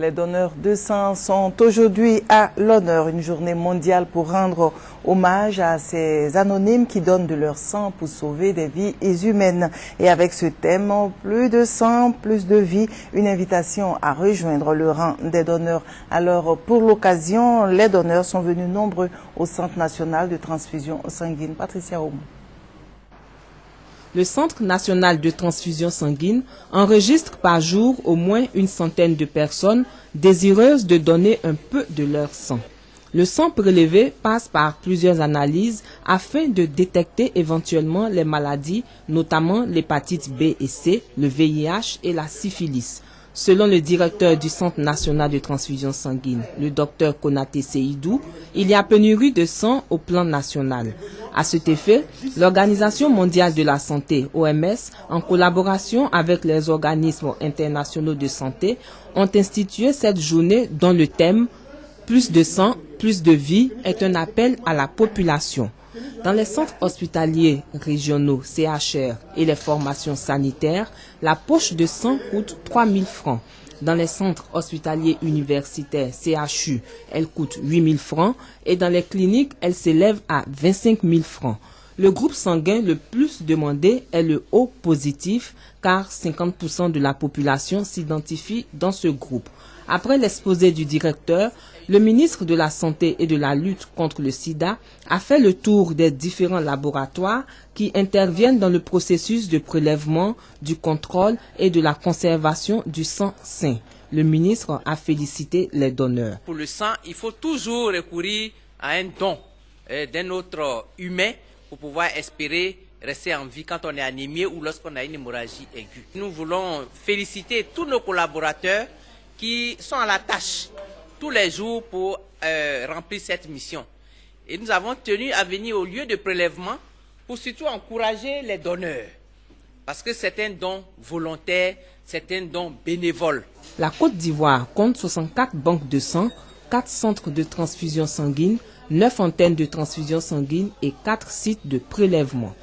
Les donneurs de sang sont aujourd'hui à l'honneur, une journée mondiale pour rendre hommage à ces anonymes qui donnent de leur sang pour sauver des vies humaines. Et avec ce thème, plus de sang, plus de vie, une invitation à rejoindre le rang des donneurs. Alors, pour l'occasion, les donneurs sont venus nombreux au Centre national de transfusion sanguine. Patricia Oumou. Le Centre national de transfusion sanguine enregistre par jour au moins une centaine de personnes désireuses de donner un peu de leur sang. Le sang prélevé passe par plusieurs analyses afin de détecter éventuellement les maladies, notamment l'hépatite B et C, le VIH et la syphilis. Selon le directeur du Centre national de transfusion sanguine, le Dr Konaté Seydou, il y a pénurie de sang au plan national. À cet effet, l'Organisation mondiale de la santé, OMS, en collaboration avec les organismes internationaux de santé, ont institué cette journée dont le thème « Plus de sang, plus de vie » est un appel à la population. Dans les centres hospitaliers régionaux, CHR et les formations sanitaires, la poche de sang coûte 3 000 francs. Dans les centres hospitaliers universitaires, CHU, elle coûte 8 000 francs et dans les cliniques, elle s'élève à 25 000 francs. Le groupe sanguin le plus demandé est le O positif, car 50% de la population s'identifie dans ce groupe. Après l'exposé du directeur, le ministre de la Santé et de la lutte contre le sida a fait le tour des différents laboratoires qui interviennent dans le processus de prélèvement, du contrôle et de la conservation du sang sain. Le ministre a félicité les donneurs. Pour le sang, il faut toujours recourir à un don d'un autre humain pour pouvoir espérer rester en vie quand on est anémié ou lorsqu'on a une hémorragie aiguë. Nous voulons féliciter tous nos collaborateurs qui sont à la tâche tous les jours pour remplir cette mission. Et nous avons tenu à venir au lieu de prélèvement pour surtout encourager les donneurs. Parce que c'est un don volontaire, c'est un don bénévole. La Côte d'Ivoire compte 64 banques de sang, 4 centres de transfusion sanguine, 9 antennes de transfusion sanguine et 4 sites de prélèvement.